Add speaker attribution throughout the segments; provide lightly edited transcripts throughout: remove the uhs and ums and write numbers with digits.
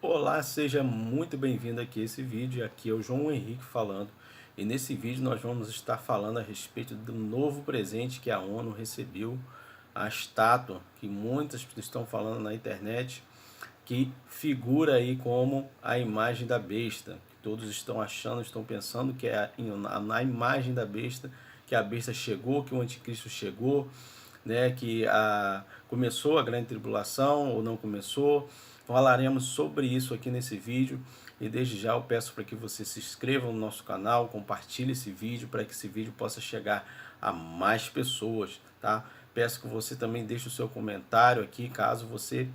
Speaker 1: Olá, seja muito bem-vindo aqui a esse vídeo. Aqui é o João Henrique falando. E nesse vídeo nós vamos estar falando a respeito do novo presente que a ONU recebeu, a estátua, que muitas estão falando na internet, que figura aí como a imagem da besta. Todos estão achando, estão pensando que é na imagem da besta, que a besta chegou, que o anticristo chegou, né, que começou a grande tribulação ou não começou. Falaremos sobre isso aqui nesse vídeo e desde já eu peço para que você se inscreva no nosso canal, compartilhe esse vídeo para que esse vídeo possa chegar a mais pessoas, tá? Peço que você também deixe o seu comentário aqui caso você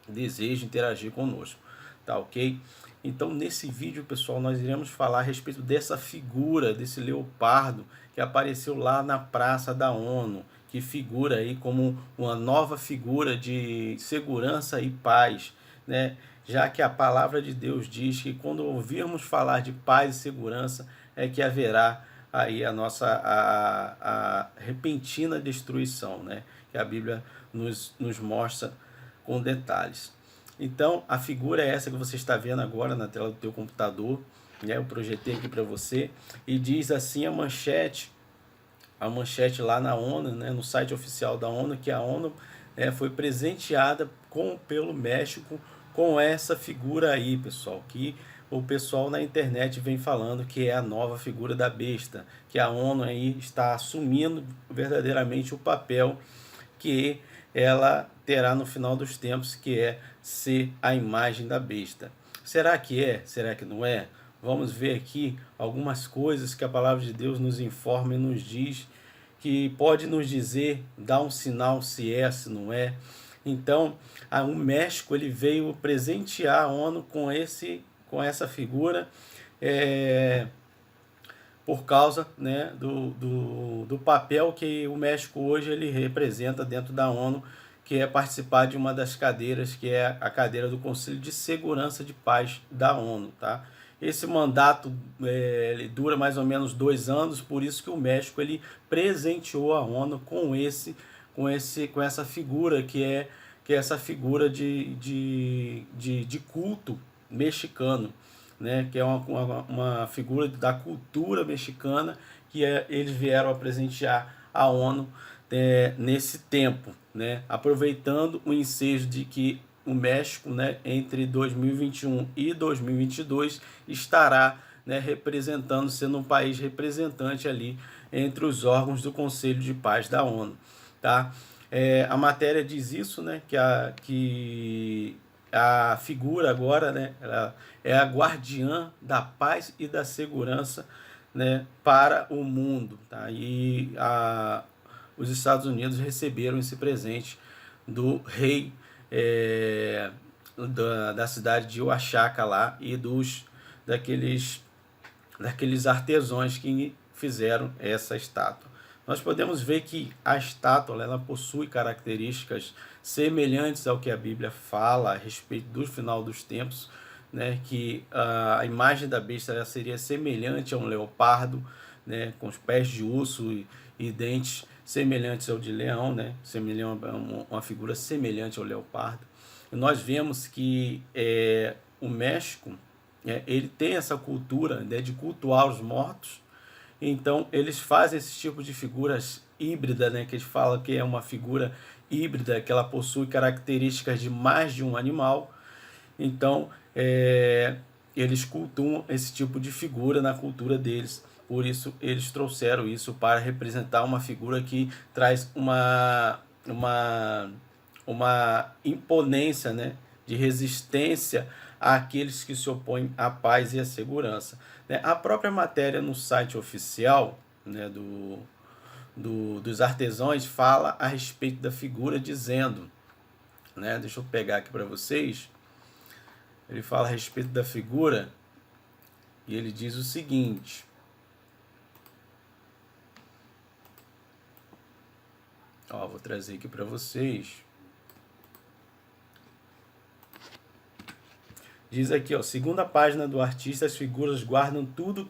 Speaker 1: deseje interagir conosco, tá ok? Então nesse vídeo, pessoal, nós iremos falar a respeito dessa figura, desse leopardo que apareceu lá na Praça da ONU, que figura aí como uma nova figura de segurança e paz, né? Já que a palavra de Deus diz que quando ouvirmos falar de paz e segurança é que haverá aí a repentina destruição, né? Que a Bíblia nos mostra com detalhes. Então, a figura é essa que você está vendo agora na tela do teu computador, né? Eu projetei aqui para você e diz assim a manchete lá na ONU, né, no site oficial da ONU, que a ONU foi presenteada pelo México com essa figura aí, pessoal, que o pessoal na internet vem falando que é a nova figura da besta, que a ONU aí está assumindo verdadeiramente o papel que ela terá no final dos tempos, que é ser a imagem da besta. Será que é? Será que não é? Vamos ver aqui algumas coisas que a palavra de Deus nos informa e nos diz, que pode nos dizer, dar um sinal se é, se não é. Então, o México ele veio presentear a ONU com essa figura, por causa, né, do papel que o México hoje ele representa dentro da ONU, que é participar de uma das cadeiras, que é a cadeira do Conselho de Segurança de Paz da ONU, tá? Esse mandato ele dura mais ou menos 2 anos, por isso que o México ele presenteou a ONU com essa figura que é essa figura de culto mexicano, né, que é uma figura da cultura mexicana que eles vieram a presentear a ONU nesse tempo, né, aproveitando o ensejo de que o México, né, entre 2021 e 2022 estará, né, representando, sendo um país representante ali entre os órgãos do Conselho de Paz da ONU, tá? A matéria diz isso, né, que a figura agora, né, ela é a guardiã da paz e da segurança, né, para o mundo, tá? E os Estados Unidos receberam esse presente do rei da cidade de Oaxaca lá e daqueles artesãos que fizeram essa estátua. Nós podemos ver que a estátua ela possui características semelhantes ao que a Bíblia fala a respeito do final dos tempos, né, que a imagem da besta ela seria semelhante a um leopardo, né, com os pés de urso e dentes semelhantes ao de leão, né, uma figura semelhante ao leopardo. E nós vemos que o México ele tem essa cultura, né, de cultuar os mortos. Então eles fazem esse tipo de figuras híbridas, né, que eles falam que é uma figura híbrida, que ela possui características de mais de um animal. Então eles cultuam esse tipo de figura na cultura deles. Por isso eles trouxeram isso para representar uma figura que traz uma imponência, né, de resistência àqueles que se opõem à paz e à segurança. A própria matéria no site oficial, né, dos artesãos fala a respeito da figura dizendo, né, deixa eu pegar aqui para vocês, ele fala a respeito da figura e ele diz o seguinte: vou trazer aqui para vocês. Diz aqui, segunda página do artista, as figuras guardam tudo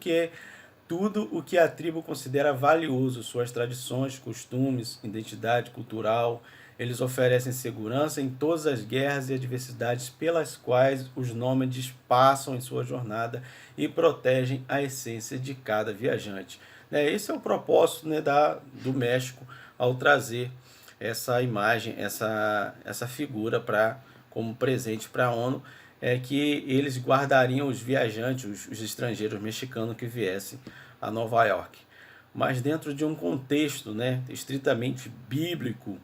Speaker 1: o que a tribo considera valioso, suas tradições, costumes, identidade cultural, Eles oferecem segurança em todas as guerras e adversidades pelas quais os nômades passam em sua jornada e protegem a essência de cada viajante. Esse é o propósito, do México ao trazer essa imagem, essa figura como presente para a ONU, que eles guardariam os viajantes, os estrangeiros mexicanos que viessem a Nova York. Mas dentro de um contexto, estritamente bíblico,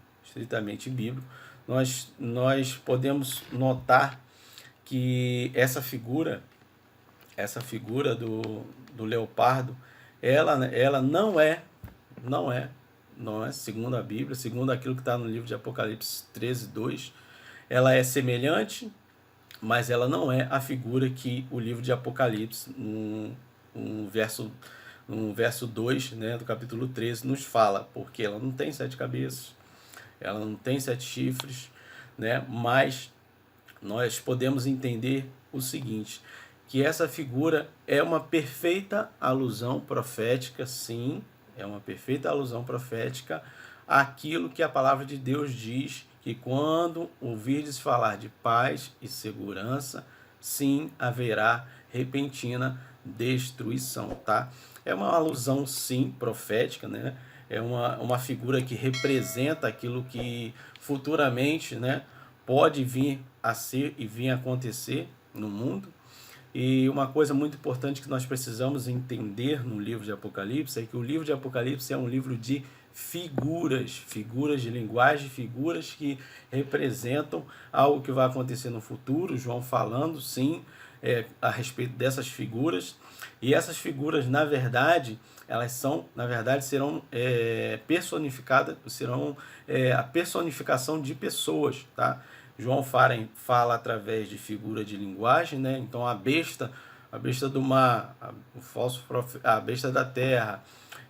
Speaker 1: nós podemos notar que essa figura do leopardo, ela não é, segundo a Bíblia, segundo aquilo que está no livro de Apocalipse 13:2, ela é semelhante, mas ela não é a figura que o livro de Apocalipse, no verso 2, do capítulo 13, nos fala, porque ela não tem 7 cabeças, ela não tem 7 chifres, mas nós podemos entender o seguinte, que essa figura é uma perfeita alusão profética, sim, é uma perfeita alusão profética àquilo que a palavra de Deus diz, que quando ouvirdes falar de paz e segurança, sim, haverá repentina destruição, tá? É uma alusão, sim, profética, É uma figura que representa aquilo que futuramente, pode vir a ser e vir a acontecer no mundo. E uma coisa muito importante que nós precisamos entender no livro de Apocalipse é que o livro de Apocalipse é um livro de figuras de linguagem, figuras que representam algo que vai acontecer no futuro. João falando, sim, a respeito dessas figuras. E essas figuras, na verdade, serão personificadas, serão a personificação de pessoas, tá? João fala através de figura de linguagem, Então a besta do mar, a besta da terra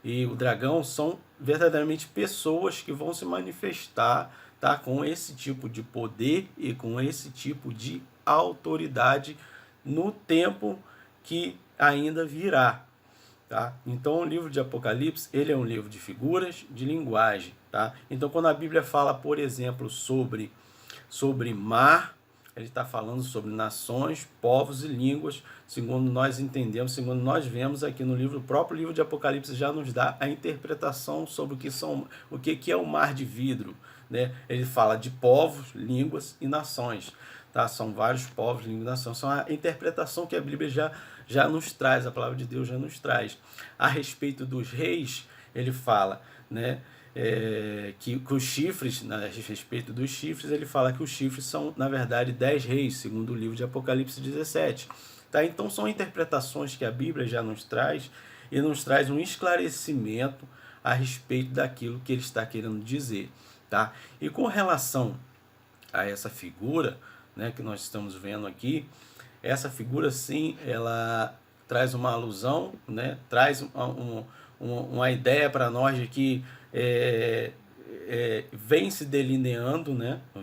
Speaker 1: e o dragão são verdadeiramente pessoas que vão se manifestar, tá? Com esse tipo de poder e com esse tipo de autoridade no tempo que ainda virá, tá? Então o livro de Apocalipse, ele é um livro de figuras de linguagem, tá? Então quando a Bíblia fala, por exemplo, sobre mar, ele está falando sobre nações, povos e línguas, segundo nós entendemos, segundo nós vemos aqui no livro, o próprio livro de Apocalipse já nos dá a interpretação sobre o que é o mar de vidro, Ele fala de povos, línguas e nações, tá? São vários povos, línguas e nações, são a interpretação que a Bíblia já nos traz, a palavra de Deus já nos traz. A respeito dos reis, ele fala, que os chifres, a respeito dos chifres, ele fala que os chifres são, na verdade, 10 reis, segundo o livro de Apocalipse 17. Tá? Então, são interpretações que a Bíblia já nos traz e nos traz um esclarecimento a respeito daquilo que ele está querendo dizer. Tá? E com relação a essa figura, que nós estamos vendo aqui, essa figura, sim, ela traz uma alusão, traz uma ideia para nós de que vem se delineando,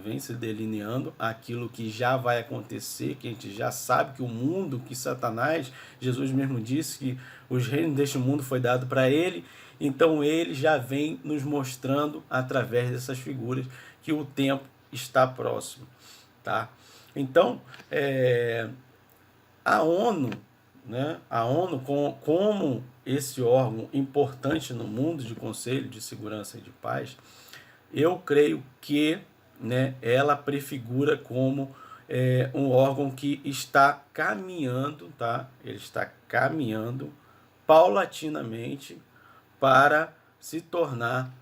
Speaker 1: vem se delineando aquilo que já vai acontecer, que a gente já sabe que o mundo, que Satanás, Jesus mesmo disse que os reinos deste mundo foi dado para ele, então ele já vem nos mostrando através dessas figuras que o tempo está próximo, tá? Então, a ONU, como esse órgão importante no mundo de Conselho de Segurança e de Paz, eu creio que ela prefigura como um órgão que está caminhando, tá? Ele está caminhando paulatinamente para se tornar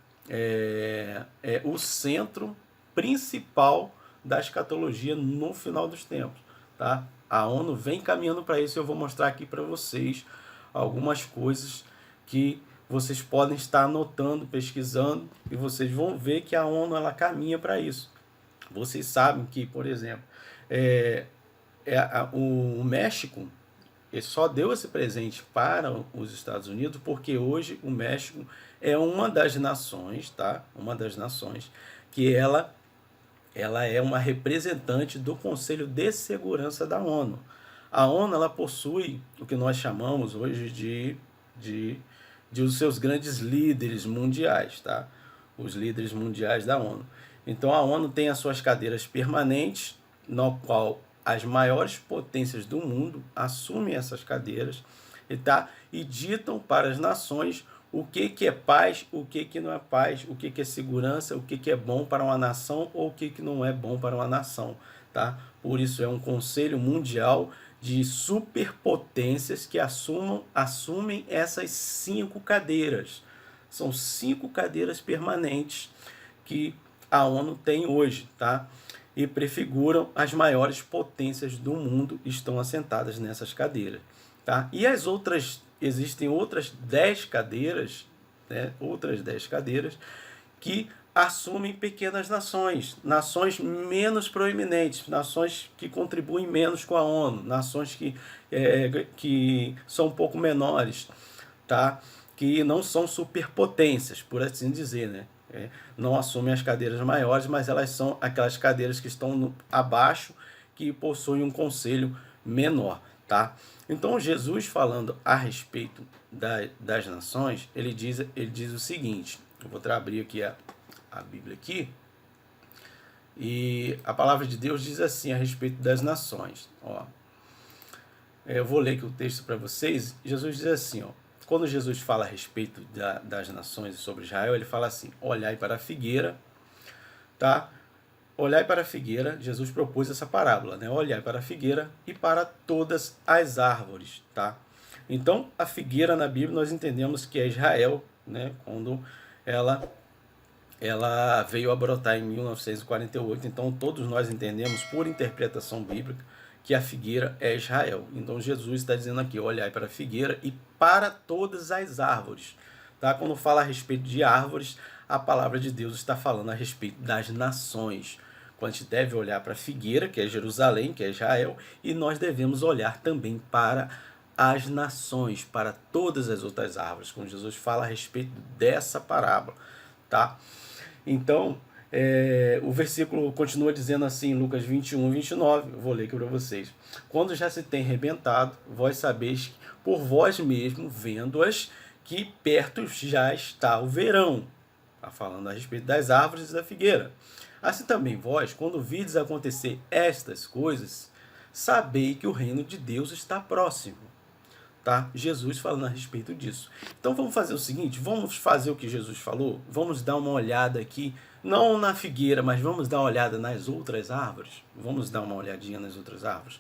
Speaker 1: o centro principal da escatologia no final dos tempos, tá? A ONU vem caminhando para isso e eu vou mostrar aqui para vocês algumas coisas que vocês podem estar anotando, pesquisando, e vocês vão ver que a ONU ela caminha para isso. Vocês sabem que, por exemplo, o México ele só deu esse presente para os Estados Unidos porque hoje o México é uma das nações, tá? Uma das nações que ela é uma representante do Conselho de Segurança da ONU. A ONU ela possui o que nós chamamos hoje de os seus grandes líderes mundiais, tá? Os líderes mundiais da ONU. Então a ONU tem as suas cadeiras permanentes, no qual as maiores potências do mundo assumem essas cadeiras, e ditam para as nações o que é paz, o que não é paz, o que é segurança, o que é bom para uma nação ou o que não é bom para uma nação. Tá? Por isso é um conselho mundial de superpotências que assumem essas 5 cadeiras. São 5 cadeiras permanentes que a ONU tem hoje, tá? E prefiguram as maiores potências do mundo estão assentadas nessas cadeiras, tá? E as outras, existem outras 10 cadeiras, né? Outras 10 cadeiras que assumem pequenas nações, nações menos proeminentes, nações que contribuem menos com a ONU, nações que são um pouco menores, tá? Que não são superpotências, por assim dizer, né? Não assumem as cadeiras maiores, mas elas são aquelas cadeiras que estão abaixo, que possuem um conselho menor, tá? Então Jesus, falando a respeito das nações, ele diz o seguinte, eu vou abrir aqui a Bíblia aqui, e a palavra de Deus diz assim a respeito das nações, ó. Eu vou ler aqui o texto para vocês. Jesus diz assim, ó, quando Jesus fala a respeito das nações e sobre Israel, ele fala assim, olhai para a figueira, tá? Olhai para a figueira, Jesus propôs essa parábola, né? Olhai para a figueira e para todas as árvores, tá? Então, a figueira na Bíblia nós entendemos que é Israel, né? Quando ela veio a brotar em 1948, então todos nós entendemos por interpretação bíblica que a figueira é Israel. Então Jesus está dizendo aqui, olhai para a figueira e para todas as árvores. Tá? Quando fala a respeito de árvores, a palavra de Deus está falando a respeito das nações. Quando a gente deve olhar para a figueira, que é Jerusalém, que é Israel, e nós devemos olhar também para as nações, para todas as outras árvores, quando Jesus fala a respeito dessa parábola. Tá? Então, o versículo continua dizendo assim, Lucas 21, 29, eu vou ler aqui para vocês. Quando já se tem rebentado, vós sabeis por vós mesmo, vendo-as, que perto já está o verão. Está falando a respeito das árvores e da figueira. Assim também vós, quando vides acontecer estas coisas, sabei que o reino de Deus está próximo. Tá? Jesus falando a respeito disso. Então vamos fazer o seguinte, vamos fazer o que Jesus falou, vamos dar uma olhada aqui, não na figueira, mas vamos dar uma olhada nas outras árvores, vamos dar uma olhadinha nas outras árvores.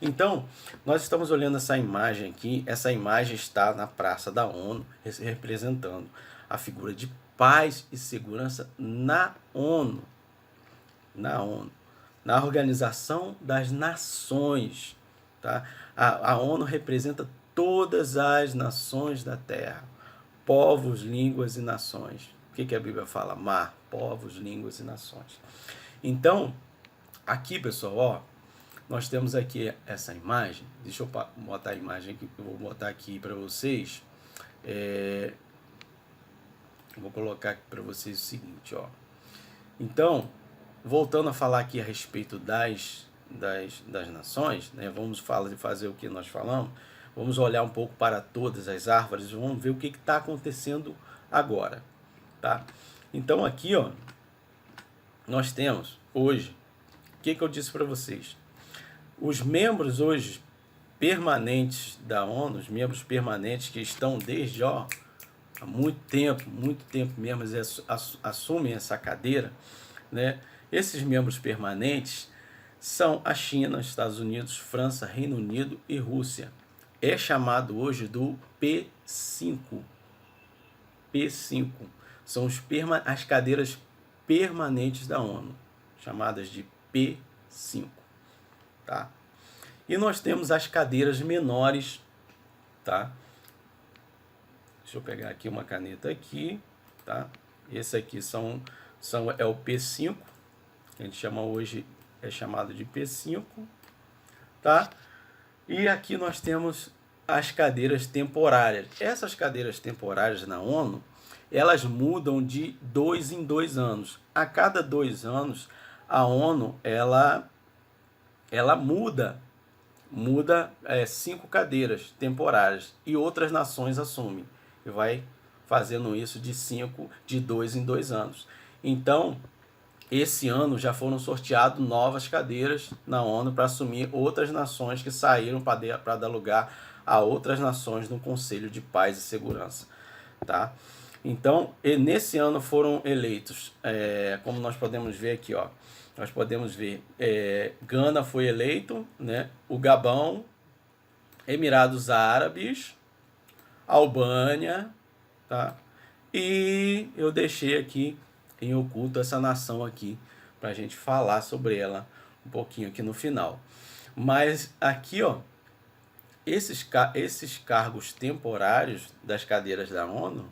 Speaker 1: Então, nós estamos olhando essa imagem aqui, essa imagem está na Praça da ONU, representando a figura de paz e segurança na ONU, na Organização das Nações, tá? A ONU representa todas as nações da terra, povos, línguas e nações. O que a Bíblia fala? Mar, povos, línguas e nações. Então, aqui, pessoal, ó, nós temos aqui essa imagem. Deixa eu botar a imagem aqui, eu vou botar aqui para vocês. Vou colocar aqui para vocês o seguinte, ó. Então, voltando a falar aqui a respeito das nações, né? Vamos fazer o que nós falamos. Vamos olhar um pouco para todas as árvores, vamos ver o que está acontecendo agora, tá? Então aqui, ó, nós temos hoje, o que eu disse para vocês? Os membros hoje permanentes da ONU, os membros permanentes que estão desde há muito tempo mesmo, assumem essa cadeira, né? Esses membros permanentes são a China, Estados Unidos, França, Reino Unido e Rússia. É chamado hoje do P5. P5 são as cadeiras permanentes da ONU, chamadas de P5, tá? E nós temos as cadeiras menores, tá? Deixa eu pegar aqui uma caneta aqui, tá? Esse aqui é o P5, que a gente chama hoje, é chamado de P5, tá? E aqui nós temos as cadeiras temporárias. Essas cadeiras temporárias na ONU, elas mudam de 2 em 2 anos. A cada 2 anos, a ONU ela muda 5 cadeiras temporárias e outras nações assumem. E vai fazendo isso de 2 em 2 anos. Então, esse ano já foram sorteadas novas cadeiras na ONU para assumir outras nações que saíram para dar lugar a outras nações no Conselho de Paz e Segurança. Tá? Então, nesse ano foram eleitos, como nós podemos ver aqui, ó, nós podemos ver, Gana foi eleito, né? O Gabão, Emirados Árabes, Albânia, tá? E eu deixei aqui em oculto essa nação aqui para a gente falar sobre ela um pouquinho aqui no final. Mas aqui, ó, esses cargos temporários das cadeiras da ONU,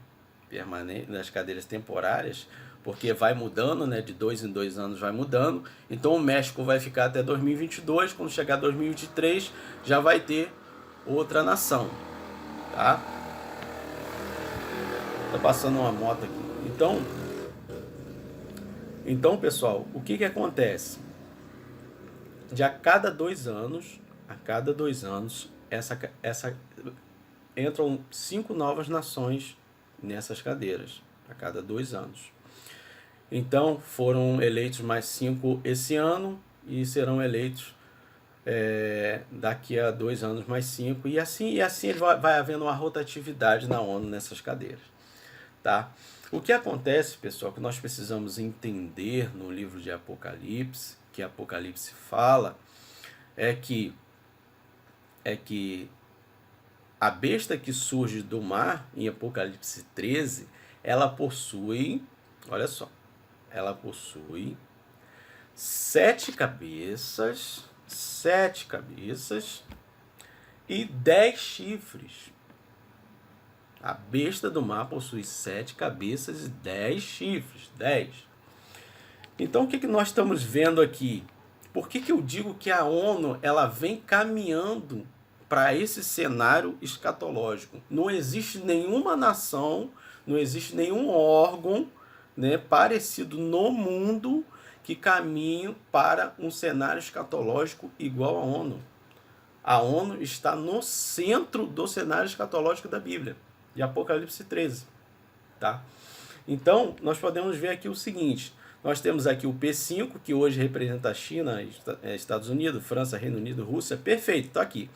Speaker 1: das cadeiras temporárias, porque vai mudando, né, de 2 em 2 anos vai mudando. Então o México vai ficar até 2022, quando chegar 2023 já vai ter outra nação, tá? Tá passando uma moto aqui. Então pessoal, o que acontece? De a cada 2 anos, entram 5 novas nações nessas cadeiras, a cada 2 anos. Então foram eleitos mais 5 esse ano e serão eleitos daqui a 2 anos mais 5, e assim vai havendo uma rotatividade na ONU nessas cadeiras, tá? O que acontece, pessoal, que nós precisamos entender no livro de Apocalipse, que Apocalipse fala, é que a besta que surge do mar, em Apocalipse 13, ela possui, olha só, ela possui 7 cabeças e 10 chifres. A besta do mar possui 7 cabeças e 10 chifres. 10. Então, o que nós estamos vendo aqui? Por que eu digo que a ONU ela vem caminhando para esse cenário escatológico? Não existe nenhuma nação, não existe nenhum órgão, né, parecido no mundo que caminhe para um cenário escatológico igual à ONU. A ONU está no centro do cenário escatológico da Bíblia, de Apocalipse 13. Tá? Então, nós podemos ver aqui o seguinte: nós temos aqui o P5, que hoje representa a China, Estados Unidos, França, Reino Unido, Rússia. Perfeito, está aqui.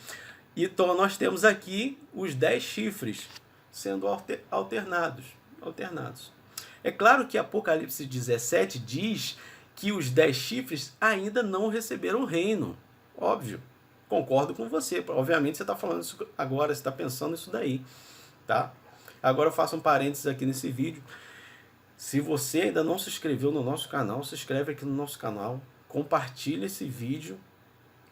Speaker 1: Então, nós temos aqui os 10 chifres sendo alternados. É claro que Apocalipse 17 diz que os 10 chifres ainda não receberam o reino. Óbvio, concordo com você. Obviamente você está falando isso agora, você está pensando isso daí. Tá? Agora eu faço um parênteses aqui nesse vídeo. Se você ainda não se inscreveu no nosso canal, se inscreve aqui no nosso canal. Compartilhe esse vídeo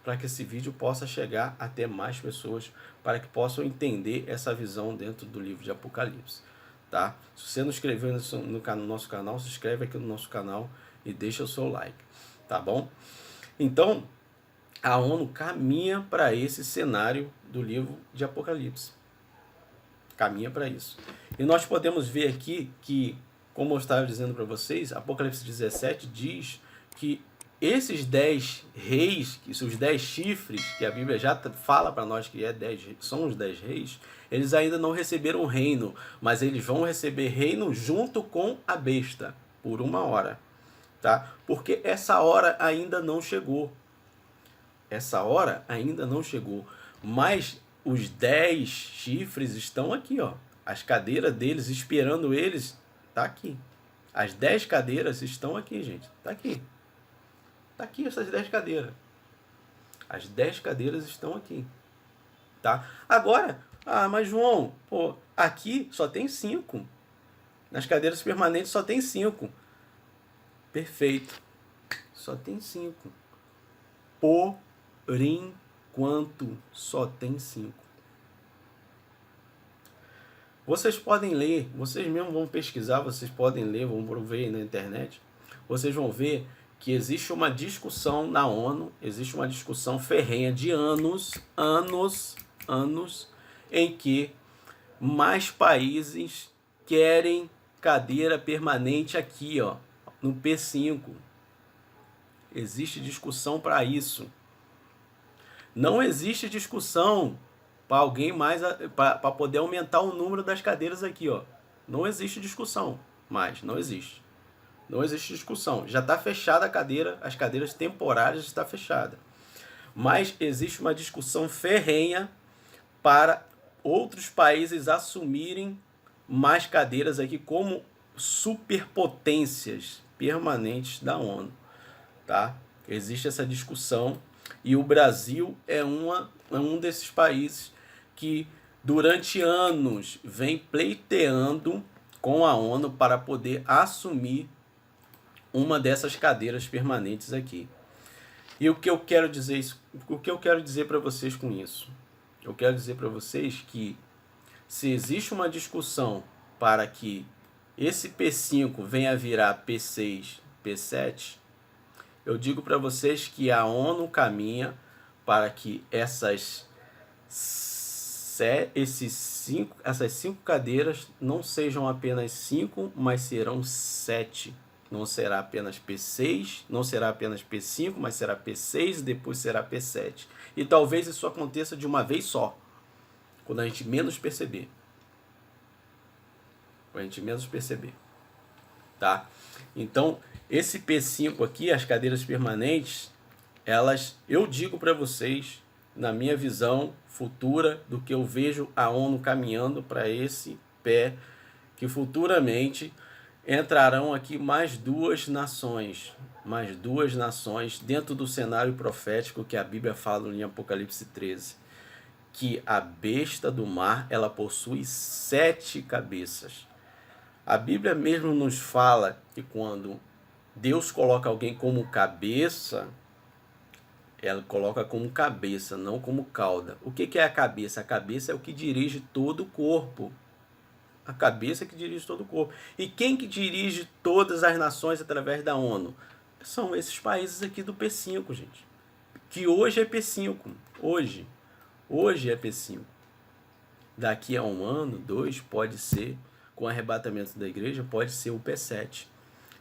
Speaker 1: para que esse vídeo possa chegar até mais pessoas, para que possam entender essa visão dentro do livro de Apocalipse. Tá? Se você não se inscreveu no nosso canal, se inscreve aqui no nosso canal e deixa o seu like, tá bom? Então, a ONU caminha para esse cenário do livro de Apocalipse. Caminha para isso. E nós podemos ver aqui que, como eu estava dizendo para vocês, Apocalipse 17 diz que esses 10 reis, os 10 chifres, que a Bíblia já fala para nós que são os 10 reis, eles ainda não receberam o reino, mas eles vão receber reino junto com a besta, por 1 hora. Tá? Porque essa hora ainda não chegou. Mas os 10 chifres estão aqui, ó. As cadeiras deles, esperando eles, tá aqui. As 10 cadeiras estão aqui, gente. Tá aqui. Tá aqui essas 10 cadeiras. As 10 cadeiras estão aqui. Tá? Agora, mas João, aqui só tem 5. Nas cadeiras permanentes só tem 5. Perfeito. Só tem 5. Por enquanto, só tem 5. Vocês podem ler, vocês mesmos vão pesquisar, vocês podem ler, vão ver na internet. Vocês vão ver que existe uma discussão na ONU, existe uma discussão ferrenha de anos, em que mais países querem cadeira permanente aqui, ó, no P5. Existe discussão para isso. Não existe discussão para alguém mais, para poder aumentar o número das cadeiras aqui, ó. Não existe discussão mais, não existe. Não existe discussão. Já está fechada a cadeira, as cadeiras temporárias estão fechadas. Mas existe uma discussão ferrenha para outros países assumirem mais cadeiras aqui como superpotências permanentes da ONU, tá? Existe essa discussão e o Brasil é um desses países que durante anos vem pleiteando com a ONU para poder assumir uma dessas cadeiras permanentes aqui. E o que eu quero dizer para vocês com isso? Eu quero dizer para vocês que se existe uma discussão para que esse P5 venha a virar P6, P7, eu digo para vocês que a ONU caminha para que essas 5 cadeiras não sejam apenas 5, mas serão 7. Não será apenas P6, não será apenas P5, mas será P6 e depois será P7. E talvez isso aconteça de uma vez só, quando a gente menos perceber. Quando a gente menos perceber. Tá? Então, esse P5 aqui, as cadeiras permanentes, eu digo para vocês, na minha visão futura, do que eu vejo a ONU caminhando para esse pé, que futuramente entrarão aqui mais duas nações dentro do cenário profético que a Bíblia fala em Apocalipse 13, que a besta do mar, ela possui 7 cabeças. A Bíblia mesmo nos fala que quando Deus coloca alguém como cabeça, ela coloca como cabeça, não como cauda. O que é a cabeça? A cabeça é o que dirige todo o corpo. A cabeça que dirige todo o corpo. E quem que dirige todas as nações através da ONU? São esses países aqui do P5, gente. Que hoje é P5. Hoje é P5. Daqui a 1 ano, 2, pode ser, com o arrebatamento da igreja, pode ser o P7.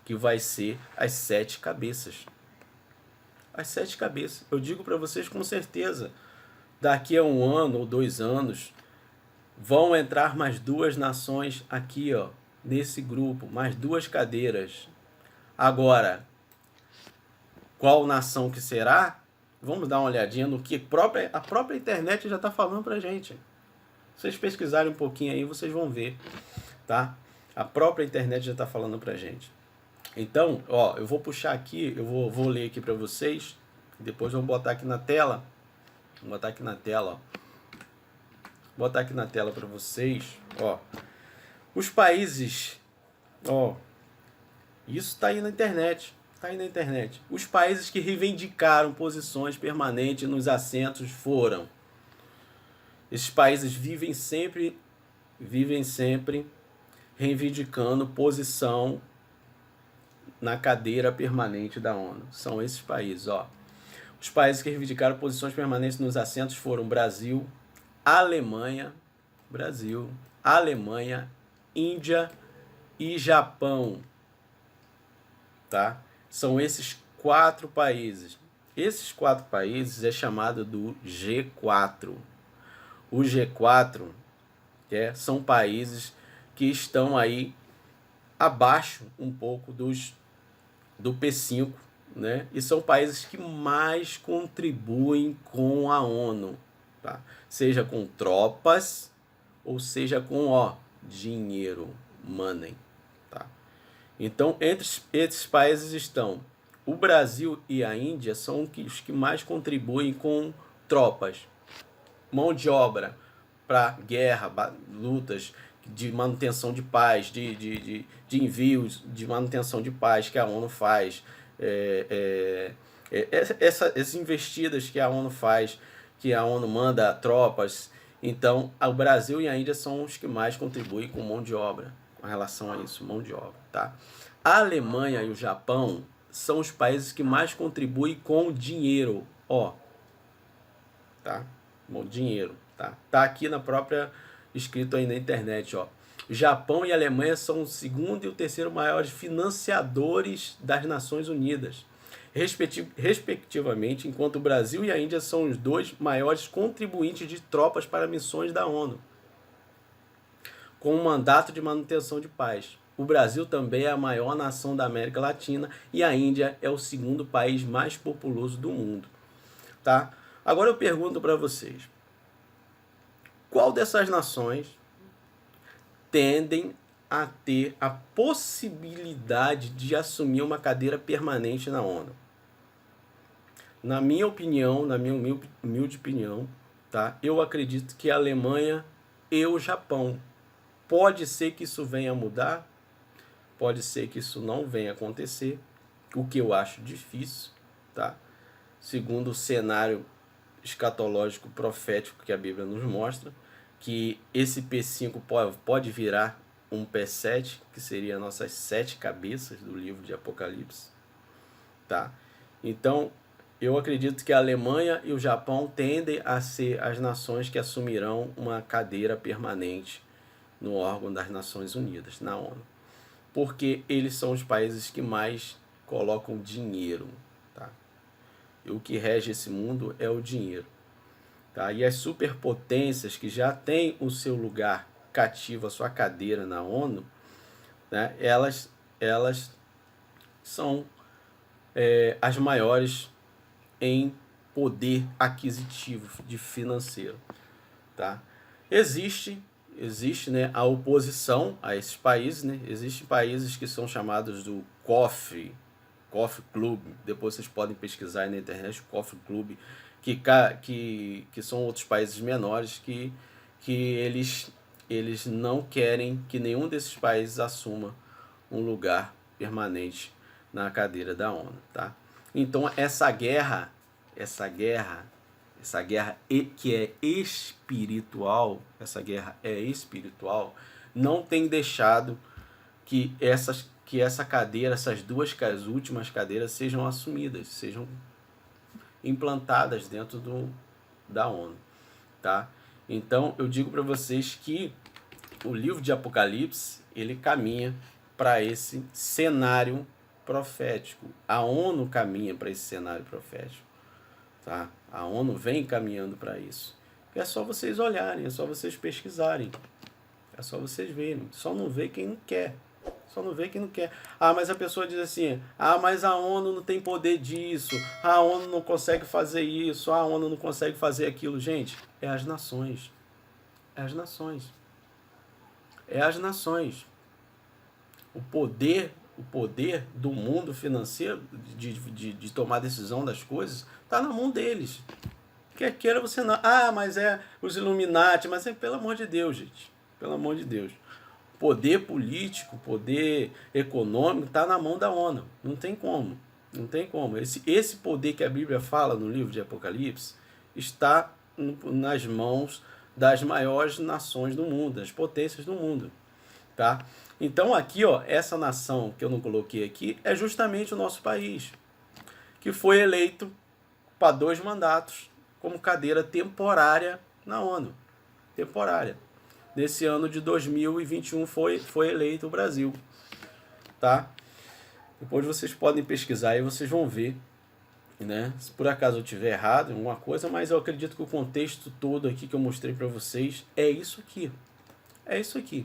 Speaker 1: Que vai ser as 7 cabeças. As 7 cabeças. Eu digo para vocês com certeza. Daqui a 1 ano ou 2 anos, vão entrar mais 2 nações aqui, ó, nesse grupo, mais 2 cadeiras. Agora, qual nação que será? Vamos dar uma olhadinha no que a própria internet já está falando para a gente. Se vocês pesquisarem um pouquinho aí, vocês vão ver, tá? A própria internet já está falando para a gente. Então, ó, eu vou puxar aqui, eu vou ler aqui para vocês, depois eu vou botar aqui na tela. Vou botar aqui na tela, ó. Vou botar aqui na tela para vocês, ó. Os países, ó, isso está aí na internet, Os países que reivindicaram posições permanentes nos assentos foram. Esses países vivem sempre reivindicando posição na cadeira permanente da ONU. São esses países, ó. Os países que reivindicaram posições permanentes nos assentos foram Alemanha, Índia e Japão, tá? São esses 4 países. Esses 4 países é chamado do G4. O G4 são países que estão aí abaixo um pouco do P5, né? E são países que mais contribuem com a ONU, tá? Seja com tropas ou seja com dinheiro, money, tá? Então, entre esses países estão o Brasil e a Índia, são os que mais contribuem com tropas, mão de obra para guerra, lutas de manutenção de paz, de envios de manutenção de paz que a ONU faz, essas investidas que a ONU faz, que a ONU manda tropas. Então, o Brasil e a Índia são os que mais contribuem com mão de obra, com relação a isso, mão de obra, tá? A Alemanha e o Japão são os países que mais contribuem com dinheiro, tá? Bom, dinheiro, tá? Tá aqui na própria, escrito aí na internet, ó. O Japão e a Alemanha são o segundo e o terceiro maiores financiadores das Nações Unidas, respectivamente, enquanto o Brasil e a Índia são os 2 maiores contribuintes de tropas para missões da ONU, com um mandato de manutenção de paz. o Brasil também é a maior nação da América Latina e a Índia é o segundo país mais populoso do mundo, tá? Agora eu pergunto para vocês, qual dessas nações tendem a ter a possibilidade de assumir uma cadeira permanente na ONU? Na minha opinião, na minha humilde opinião, tá? Eu acredito que a Alemanha e o Japão. Pode ser que isso venha a mudar, pode ser que isso não venha a acontecer, o que eu acho difícil, tá? Segundo o cenário escatológico profético que a Bíblia nos mostra, que esse P5 pode virar um P7, que seria nossas 7 cabeças do livro de Apocalipse, tá? Então, eu acredito que a Alemanha e o Japão tendem a ser as nações que assumirão uma cadeira permanente no órgão das Nações Unidas, na ONU. Porque eles são os países que mais colocam dinheiro, tá? E o que rege esse mundo é o dinheiro, tá? E as superpotências que já têm o seu lugar cativo, a sua cadeira na ONU, né? Elas são as maiores em poder aquisitivo de financeiro, tá? Existe, né, a oposição a esses países, né? Existem países que são chamados do Coffee Club, depois vocês podem pesquisar aí na internet, o Coffee Club, que são outros países menores que eles não querem que nenhum desses países assuma um lugar permanente na cadeira da ONU, tá? Então essa guerra que é espiritual, não tem deixado que essa cadeira, essas últimas cadeiras sejam assumidas, sejam implantadas dentro da ONU, tá? Então eu digo para vocês que o livro de Apocalipse, ele caminha para esse cenário profético. A ONU caminha para esse cenário profético, tá? A ONU vem caminhando para isso. É só vocês olharem, é só vocês pesquisarem, é só vocês verem. Só não vê quem não quer. Só não vê quem não quer. Ah, mas a pessoa diz assim, ah, mas a ONU não tem poder disso, a ONU não consegue fazer isso, a ONU não consegue fazer aquilo. Gente, é as nações. É as nações. É as nações. O poder do mundo financeiro, de tomar decisão das coisas, está na mão deles. Quer queira você não. Ah, mas é os Illuminati, mas pelo amor de Deus, gente. Pelo amor de Deus. Poder político, poder econômico está na mão da ONU. Não tem como. Não tem como. Esse poder que a Bíblia fala no livro de Apocalipse está nas mãos das maiores nações do mundo, das potências do mundo, tá? Então aqui, ó, essa nação que eu não coloquei aqui é justamente o nosso país, que foi eleito para 2 mandatos como cadeira temporária na ONU. Temporária. Nesse ano de 2021 foi eleito o Brasil, tá? Depois vocês podem pesquisar e vocês vão ver, né? Se por acaso eu tiver errado em alguma coisa, mas eu acredito que o contexto todo aqui que eu mostrei para vocês é isso aqui. É isso aqui.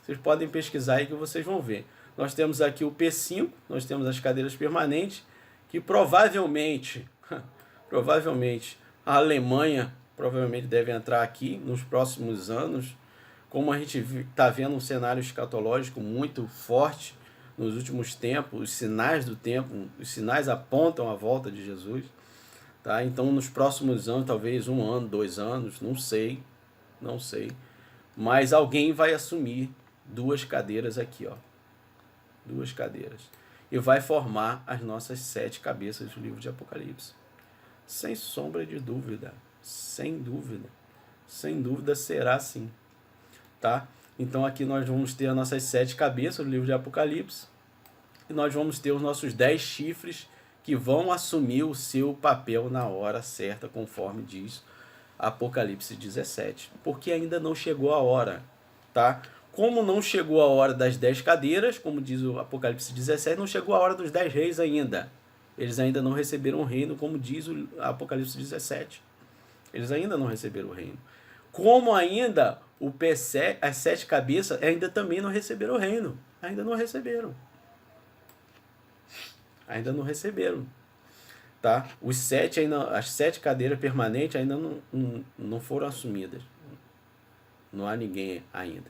Speaker 1: Vocês podem pesquisar aí que vocês vão ver. Nós temos aqui o P5, nós temos as cadeiras permanentes, que provavelmente a Alemanha provavelmente deve entrar aqui nos próximos anos, como a gente está vendo um cenário escatológico muito forte nos últimos tempos, os sinais do tempo, os sinais apontam a volta de Jesus, tá? Então nos próximos anos, talvez 1 ano, 2 anos, não sei, mas alguém vai assumir 2 cadeiras aqui, ó, 2 cadeiras, e vai formar as nossas 7 cabeças do livro de Apocalipse, sem sombra de dúvida, sem dúvida será assim, tá? Então aqui nós vamos ter as nossas 7 cabeças do livro de Apocalipse, e nós vamos ter os nossos 10 chifres que vão assumir o seu papel na hora certa, conforme diz Apocalipse 17, porque ainda não chegou a hora, tá? Como não chegou a hora das 10 cadeiras, como diz o Apocalipse 17, não chegou a hora dos 10 reis ainda. Eles ainda não receberam o reino, como diz o Apocalipse 17. Eles ainda não receberam o reino. Como ainda o P7, as 7 cabeças ainda também não receberam o reino. ainda não receberam. Ainda não receberam. Tá? As 7 cadeiras permanentes ainda não foram assumidas. Não há ninguém ainda.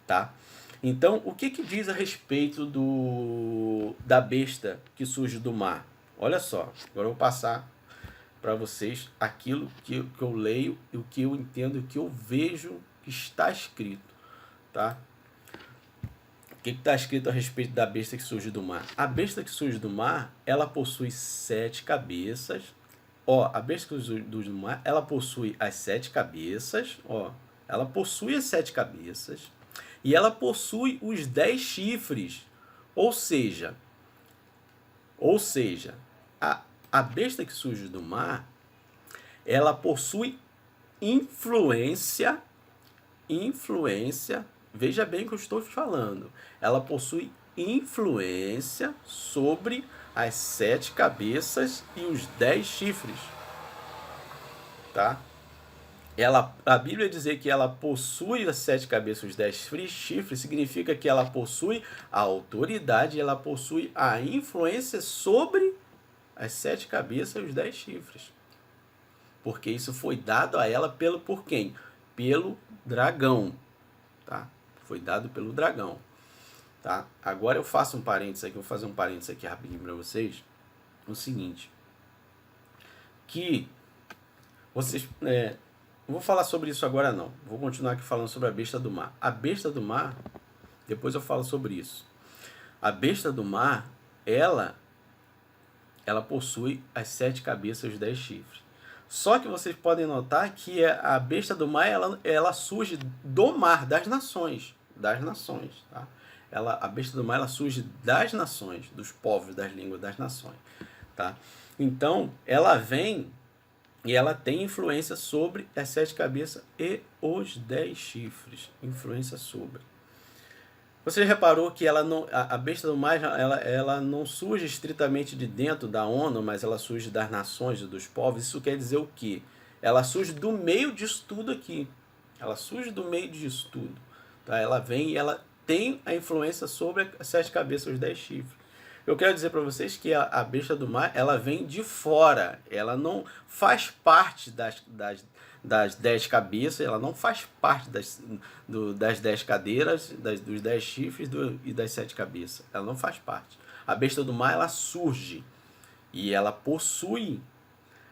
Speaker 1: Tá? Então, o que diz a respeito da besta que surge do mar? Olha só, agora eu vou passar para vocês aquilo que eu leio, o que eu entendo, o que eu vejo que está escrito. Tá? O que está escrito a respeito da besta que surge do mar? A besta que surge do mar, ela possui 7 cabeças. Ó, a besta que surge do mar, ela possui as 7 cabeças. Ó, ela possui as 7 cabeças. E ela possui os 10 chifres. Ou seja, a besta que surge do mar, ela possui influência, veja bem o que eu estou falando, ela possui influência sobre as 7 cabeças e os 10 chifres. Tá? A Bíblia dizer que ela possui as 7 cabeças e os 10 chifres, significa que ela possui a autoridade, ela possui a influência sobre as 7 cabeças e os 10 chifres. Porque isso foi dado a ela por quem? Pelo dragão. Tá? Foi dado pelo dragão. Tá? Agora eu faço um parênteses aqui, vou fazer um parênteses aqui rapidinho para vocês. O seguinte. Que vocês... não vou falar sobre isso agora não. Vou continuar aqui falando sobre a besta do mar. A besta do mar, depois eu falo sobre isso. A besta do mar, ela possui as 7 cabeças e os 10 chifres. Só que vocês podem notar que a besta do mar, ela surge do mar, das nações. Tá? A besta do mar, ela surge das nações, dos povos, das línguas, das nações. Tá? Então, ela vem e ela tem influência sobre as 7 cabeças e os 10 chifres. Influência sobre. Você reparou que a besta do mar, ela não surge estritamente de dentro da ONU, mas ela surge das nações e dos povos. Isso quer dizer o quê? Ela surge do meio disso tudo aqui. Ela surge do meio disso tudo. Tá? Ela vem e ela tem a influência sobre as 7 cabeças e os 10 chifres. Eu quero dizer para vocês que a besta do mar, ela vem de fora. Ela não faz parte das 10 cabeças, ela não faz parte das 10 cadeiras, dos 10 chifres e das 7 cabeças. Ela não faz parte. A besta do mar, ela surge e ela possui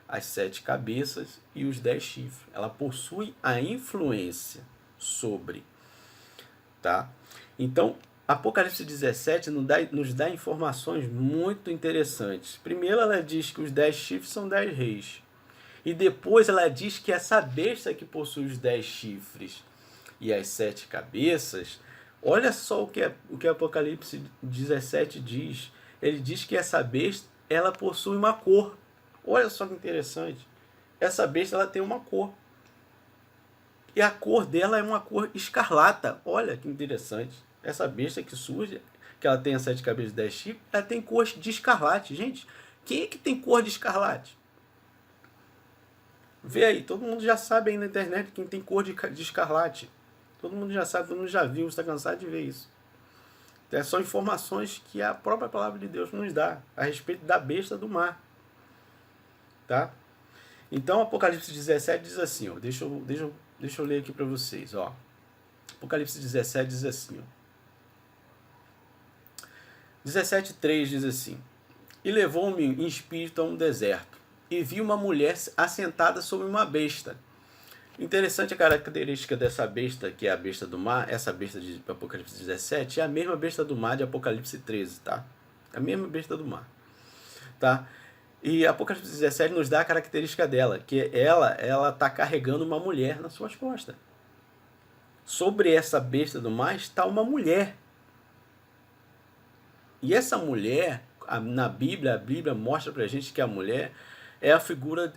Speaker 1: as 7 cabeças e os 10 chifres. Ela possui a influência sobre. Tá? Então, Apocalipse 17 nos dá informações muito interessantes. Primeiro, ela diz que os 10 chifres são 10 reis. E depois ela diz que essa besta que possui os 10 chifres e as 7 cabeças, olha só o que Apocalipse 17 diz. Ele diz que essa besta, ela possui uma cor. Olha só que interessante. Essa besta, ela tem uma cor. E a cor dela é uma cor escarlata. Olha que interessante. Essa besta que surge, que ela tem as 7 cabeças e 10 chifres, ela tem cor de escarlate. Gente, quem é que tem cor de escarlate? Vê aí, todo mundo já sabe aí na internet quem tem cor de escarlate. Todo mundo já sabe, todo mundo já viu, está cansado de ver isso. Então, são informações que a própria palavra de Deus nos dá a respeito da besta do mar. Tá? Então, Apocalipse 17 diz assim, ó, deixa eu ler aqui para vocês. Ó. Apocalipse 17 diz assim, ó. 17:3 diz assim: E levou-me em espírito a um deserto, e vi uma mulher assentada sobre uma besta. Interessante a característica dessa besta, que é a besta do mar. Essa besta de Apocalipse 17 é a mesma besta do mar de Apocalipse 13, tá? A mesma besta do mar, tá? E Apocalipse 17 nos dá a característica dela, que ela está carregando uma mulher nas suas costas. Sobre essa besta do mar está uma mulher. E essa mulher, na Bíblia, a Bíblia mostra pra gente que a mulher é a figura,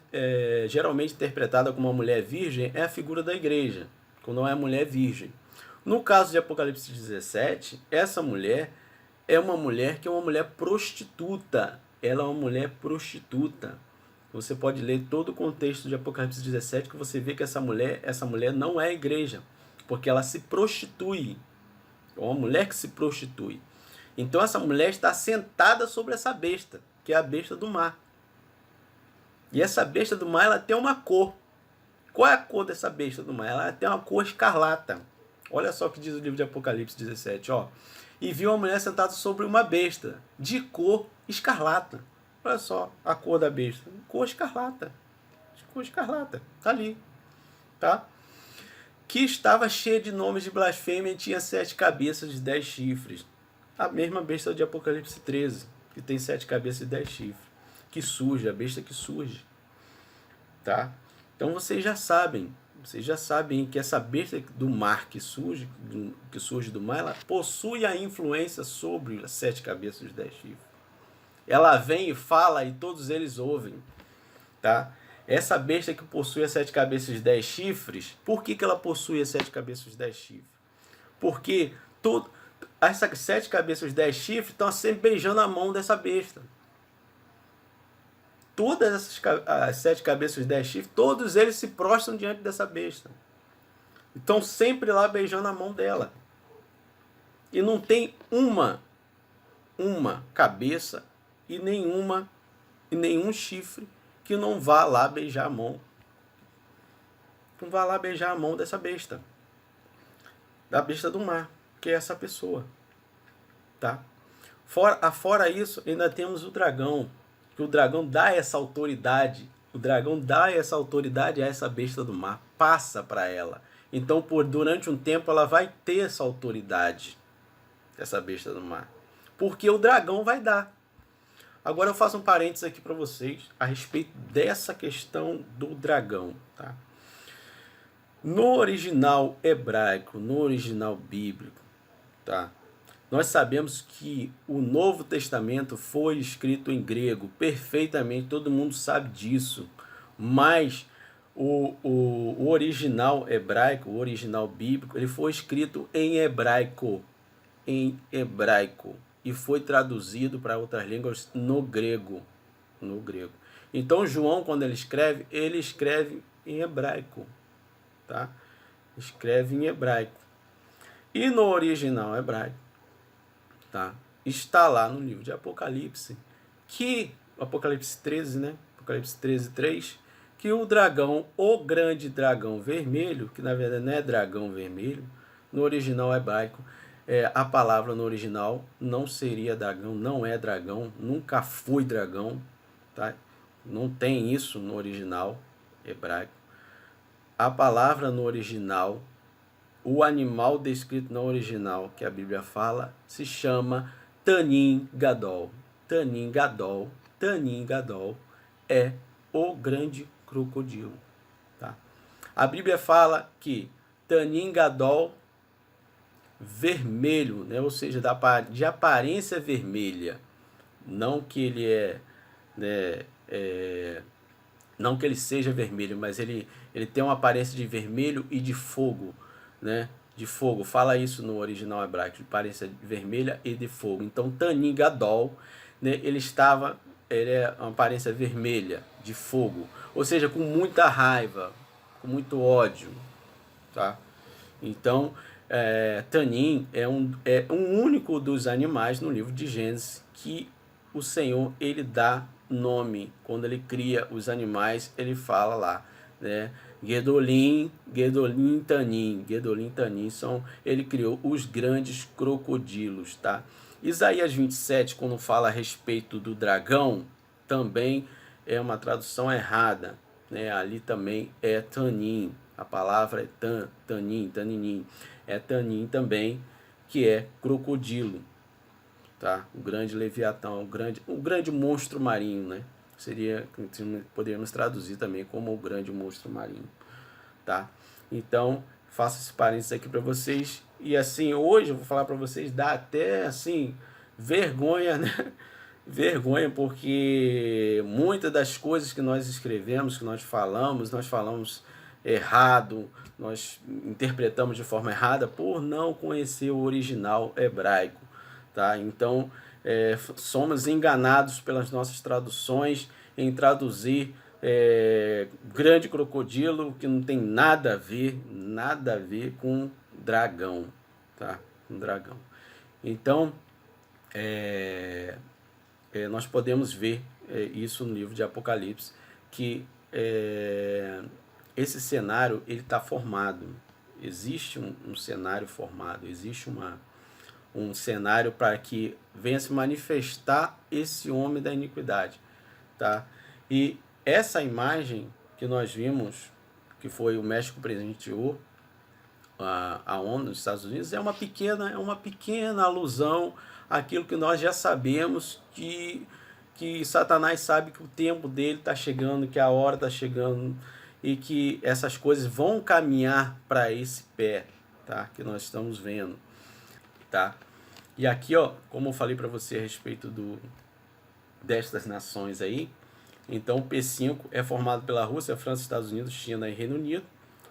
Speaker 1: geralmente interpretada como uma mulher virgem, é a figura da igreja, quando não é a mulher virgem. No caso de Apocalipse 17, essa mulher é uma mulher que é uma mulher prostituta. Ela é uma mulher prostituta. Você pode ler todo o contexto de Apocalipse 17, que você vê que essa mulher não é a igreja, porque ela se prostitui. É uma mulher que se prostitui. Então essa mulher está sentada sobre essa besta, que é a besta do mar. E essa besta do mar, ela tem uma cor. Qual é a cor dessa besta do mar? Ela tem uma cor escarlata. Olha só o que diz o livro de Apocalipse 17, ó. E viu a mulher sentada sobre uma besta, de cor escarlata. Olha só a cor da besta. Cor escarlata. Cor escarlata. Tá ali. Tá? Que estava cheia de nomes de blasfêmia e tinha 7 cabeças e 10 chifres. A mesma besta de Apocalipse 13, que tem 7 cabeças e 10 chifres. Que surge, a besta que surge. Tá? Então vocês já sabem que essa besta do mar que surge do mar, ela possui a influência sobre as 7 cabeças e os 10 chifres. Ela vem e fala e todos eles ouvem. Tá? Essa besta que possui as 7 cabeças e 10 chifres, por que ela possui as 7 cabeças e 10 chifres? Porque essas 7 cabeças e 10 chifres estão sempre beijando a mão dessa besta. Todas as 7 cabeças e 10 chifres, todos eles se prostram diante dessa besta. Estão sempre lá beijando a mão dela. E não tem uma cabeça e nenhum chifre que não vá lá beijar a mão. Não vá lá beijar a mão dessa besta. Da besta do mar, que é essa pessoa. Tá? Fora isso, ainda temos o dragão. Que o dragão dá essa autoridade. O dragão dá essa autoridade a essa besta do mar. Passa para ela. Então, durante um tempo, ela vai ter essa autoridade. Essa besta do mar. Porque o dragão vai dar. Agora eu faço um parênteses aqui para vocês a respeito dessa questão do dragão. Tá? No original hebraico, no original bíblico, tá? Nós sabemos que o Novo Testamento foi escrito em grego, perfeitamente, todo mundo sabe disso. Mas o original hebraico, o original bíblico, ele foi escrito em hebraico. E foi traduzido para outras línguas no grego. Então João, quando ele escreve em hebraico. Tá? Escreve em hebraico. E no original hebraico, tá? Está lá no livro de Apocalipse, Apocalipse 13, né? Apocalipse 13, 3, que o dragão, o grande dragão vermelho, que na verdade não é dragão vermelho, no original hebraico, a palavra no original não seria dragão, não é dragão, nunca foi dragão, tá? Não tem isso no original hebraico. A palavra no original, o animal descrito no original, que a Bíblia fala, se chama Tanin Gadol. Tanin Gadol é o grande crocodilo. Tá? A Bíblia fala que Tanin Gadol, vermelho, né? Ou seja, de aparência vermelha, não que ele não que ele seja vermelho, mas ele tem uma aparência de vermelho e de fogo, né? De fogo. Fala isso no original hebraico, de aparência vermelha e de fogo. Então, Tanin Gadol, né? Ele é uma aparência vermelha, de fogo. Ou seja, com muita raiva, com muito ódio, tá? Então, Tanin é um único dos animais no livro de Gênesis que o Senhor, ele dá nome. Quando ele cria os animais, ele fala lá, né? Gedolim, Tanin, ele criou os grandes crocodilos, tá? Isaías 27, quando fala a respeito do dragão, também é uma tradução errada, né? Ali também é Tanin, a palavra é Taninim, é Tanin também, que é crocodilo, tá? O grande leviatão, o grande monstro marinho, né? Poderíamos traduzir também como o grande monstro marinho, tá? Então, faço esse parênteses aqui para vocês. E assim, hoje eu vou falar para vocês, dá até assim vergonha, né? Vergonha, porque muitas das coisas que nós escrevemos, que nós falamos errado, nós interpretamos de forma errada por não conhecer o original hebraico, tá? Então, somos enganados pelas nossas traduções em traduzir grande crocodilo, que não tem nada a ver com dragão, tá? Com dragão. Então, nós podemos ver isso no livro de Apocalipse, que esse cenário ele está formado. Existe um cenário formado, existe um cenário para que venha se manifestar esse homem da iniquidade, tá? E essa imagem que nós vimos, que foi o México presenteou a ONU nos Estados Unidos, é uma pequena alusão àquilo que nós já sabemos, que Satanás sabe que o tempo dele está chegando, que a hora está chegando, e que essas coisas vão caminhar para esse pé, tá? Que nós estamos vendo, tá? E aqui, ó, como eu falei para você a respeito destas nações aí, então o P5 é formado pela Rússia, França, Estados Unidos, China e Reino Unido.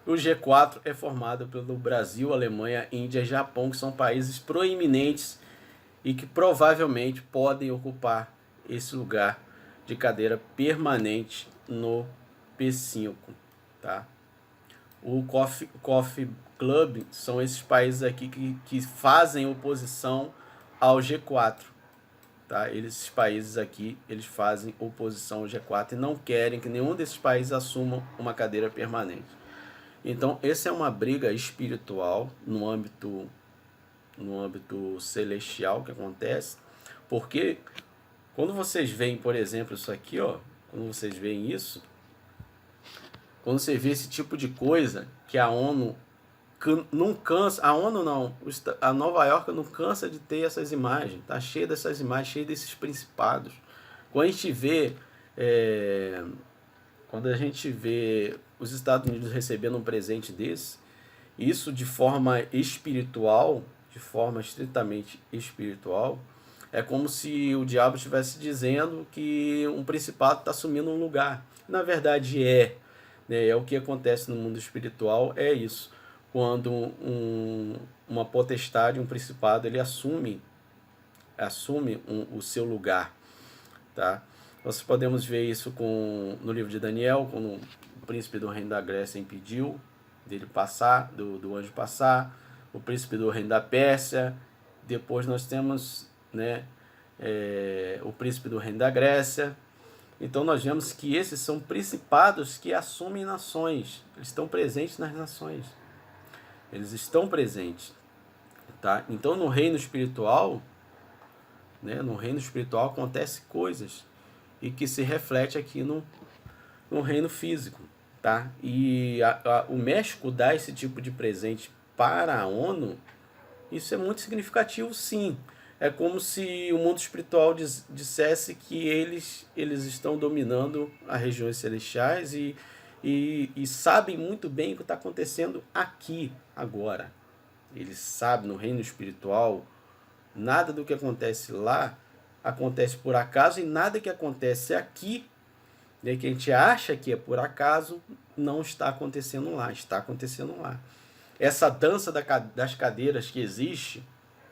Speaker 1: O G4 é formado pelo Brasil, Alemanha, Índia e Japão, que são países proeminentes e que provavelmente podem ocupar esse lugar de cadeira permanente no P5, tá? O Coffee Club são esses países aqui que fazem oposição ao G4, tá? Esses países aqui, eles fazem oposição ao G4 e não querem que nenhum desses países assumam uma cadeira permanente. Então, essa é uma briga espiritual no âmbito celestial que acontece, porque quando vocês veem, por exemplo, isso aqui, ó, quando vocês veem isso, quando você vê esse tipo de coisa, que a ONU não cansa, a ONU não, a Nova York não cansa de ter essas imagens, tá cheia dessas imagens, cheia desses principados. Quando a gente vê, os Estados Unidos recebendo um presente desse, isso de forma espiritual, de forma estritamente espiritual, é como se o diabo estivesse dizendo que um principado está assumindo um lugar. Na verdade né, é o que acontece no mundo espiritual, é isso. Quando uma potestade, um principado, ele assume o seu lugar, tá? Nós podemos ver isso no livro de Daniel, quando o príncipe do reino da Grécia impediu dele passar, do anjo passar, o príncipe do reino da Pérsia. Depois nós temos, né, o príncipe do reino da Grécia. Então nós vemos que esses são principados que assumem nações. Eles estão presentes nas nações. Eles estão presentes, tá? Então no reino espiritual, né, acontece coisas e que se reflete aqui no reino físico, tá? E o México dá esse tipo de presente para a ONU. Isso é muito significativo, sim. É como se o mundo espiritual dissesse que eles estão dominando as regiões celestiais e sabem muito bem o que está acontecendo aqui, agora. Eles sabem, no reino espiritual, nada do que acontece lá acontece por acaso, e nada que acontece aqui, né, que a gente acha que é por acaso, não está acontecendo lá, está acontecendo lá. Essa dança das cadeiras que existe,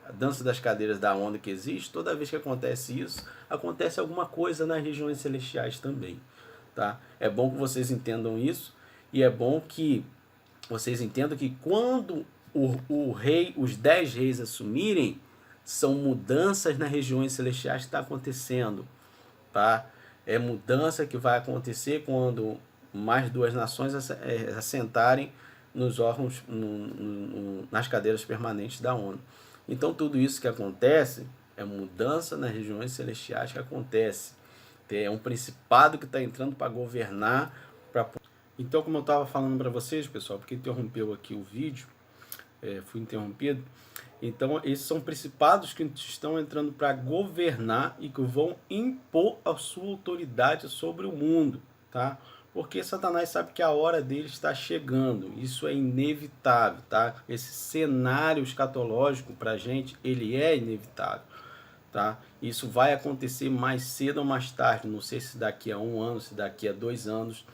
Speaker 1: a dança das cadeiras da ONU que existe, toda vez que acontece isso, acontece alguma coisa nas regiões celestiais também, tá? É bom que vocês entendam isso, e é bom que vocês entendam que quando os 10 reis assumirem, são mudanças nas regiões celestiais que está acontecendo, tá? É mudança que vai acontecer quando mais 2 nações assentarem nos órgãos, nas cadeiras permanentes da ONU. Então tudo isso que acontece é mudança nas regiões celestiais que acontece. É um principado que está entrando para governar. Então, como eu estava falando para vocês, pessoal, porque interrompeu aqui o vídeo, fui interrompido. Então, esses são principados que estão entrando para governar e que vão impor a sua autoridade sobre o mundo, tá? Porque Satanás sabe que a hora dele está chegando. Isso é inevitável, tá? Esse cenário escatológico para a gente, ele é inevitável, tá? Isso vai acontecer mais cedo ou mais tarde. Não sei se daqui a 1 ano, se daqui a 2 anos.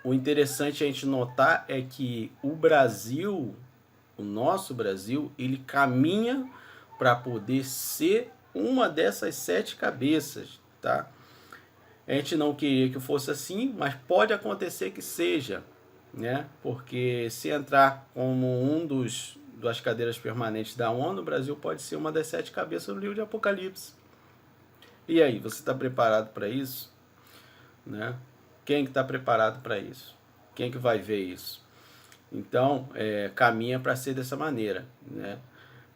Speaker 1: O interessante a gente notar é que o Brasil, o nosso Brasil, ele caminha para poder ser uma dessas 7 cabeças, tá? A gente não queria que fosse assim, mas pode acontecer que seja, né? Porque se entrar como um dos das cadeiras permanentes da ONU, o Brasil pode ser uma das 7 cabeças do livro de Apocalipse. E aí, você está preparado para isso? Né? Quem que está preparado para isso? Quem que vai ver isso? Então, caminha para ser dessa maneira, né?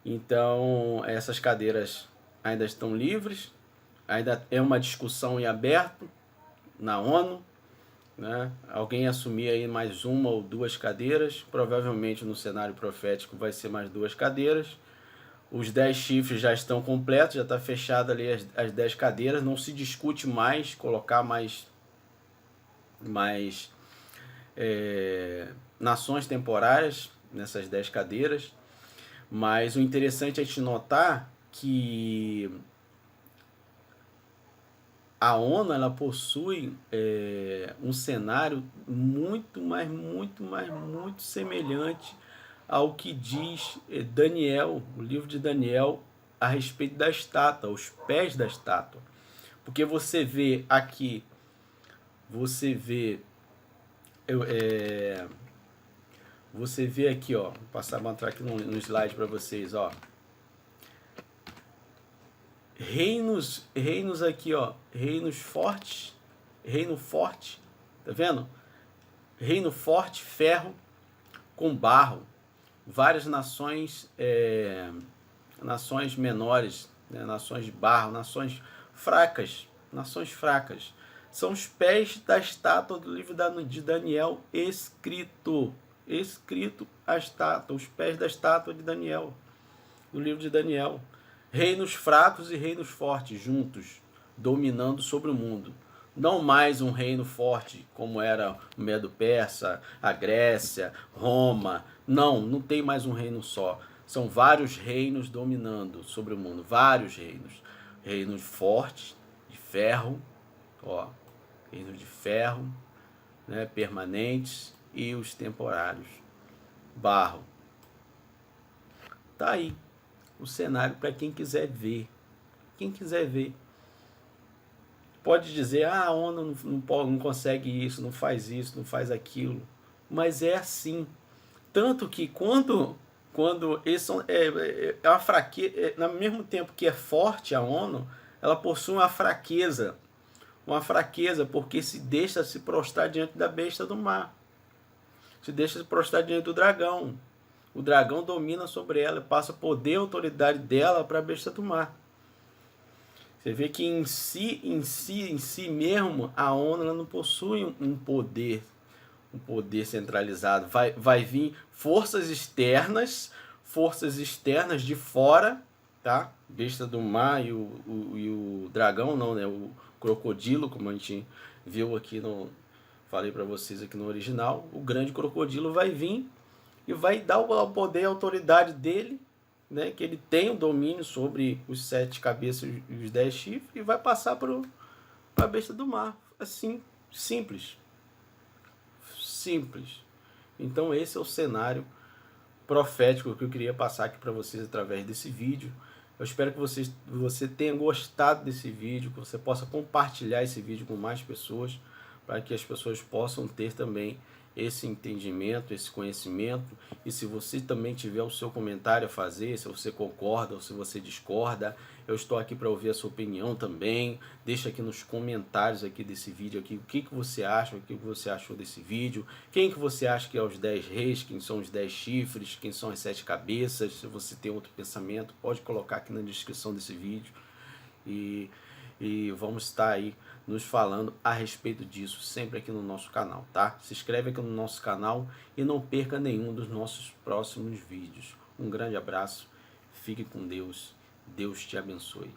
Speaker 1: Então, essas cadeiras ainda estão livres, ainda é uma discussão em aberto na ONU, né? Alguém assumir aí mais 1 ou 2 cadeiras, provavelmente no cenário profético vai ser mais 2 cadeiras. Os 10 chifres já estão completos, já está fechado ali as 10 cadeiras, não se discute mais colocar mais nações temporárias nessas 10 cadeiras, mas o interessante é te notar que a ONU ela possui um cenário muito semelhante ao que diz Daniel, o livro de Daniel, a respeito da estátua, os pés da estátua. Porque você vê aqui, você vê aqui, ó, vou entrar aqui no slide para vocês, ó. Reinos aqui, ó, reinos fortes, reino forte, tá vendo? Reino forte, ferro com barro, várias nações, nações menores, né? Nações de barro, nações fracas, são os pés da estátua do livro de Daniel escrito a estátua, os pés da estátua de Daniel, do livro de Daniel. Reinos fracos e reinos fortes juntos, dominando sobre o mundo. Não mais um reino forte, como era o Medo-Persa, a Grécia, Roma. Não tem mais um reino só. São vários reinos dominando sobre o mundo. Vários reinos. Reinos fortes, de ferro, ó, reinos de ferro, né, permanentes, e os temporários, barro. Tá aí o cenário para quem quiser ver. Quem quiser ver. Pode dizer, a ONU não consegue isso, não faz isso, não faz aquilo. Mas é assim. Tanto que quando esse é uma fraqueza, no mesmo tempo que é forte a ONU, ela possui uma fraqueza. Uma fraqueza porque se deixa se prostrar diante da besta do mar. Se deixa se prostrar diante do dragão. O dragão domina sobre ela, passa poder e autoridade dela para a besta do mar. Você vê que em si mesmo, a ONU ela não possui um poder centralizado. Vai vir forças externas de fora, tá? Besta do mar e o dragão, não, né? O crocodilo, como a gente viu aqui falei para vocês aqui no original, o grande crocodilo vai vir e vai dar o poder e a autoridade dele, né, que ele tem o domínio sobre os 7 cabeças e os 10 chifres, e vai passar para a besta do mar. Assim, simples. Então esse é o cenário profético que eu queria passar aqui para vocês através desse vídeo. Eu espero que você tenha gostado desse vídeo, que você possa compartilhar esse vídeo com mais pessoas, para que as pessoas possam ter também esse entendimento, esse conhecimento. E se você também tiver o seu comentário a fazer, se você concorda ou se você discorda, eu estou aqui para ouvir a sua opinião também. Deixa aqui nos comentários aqui desse vídeo aqui, o que você acha, o que você achou desse vídeo, quem que você acha que é os 10 reis, quem são os 10 chifres, quem são as 7 cabeças. Se você tem outro pensamento, pode colocar aqui na descrição desse vídeo. E vamos estar aí nos falando a respeito disso sempre aqui no nosso canal, tá? Se inscreve aqui no nosso canal e não perca nenhum dos nossos próximos vídeos. Um grande abraço, fique com Deus, Deus te abençoe.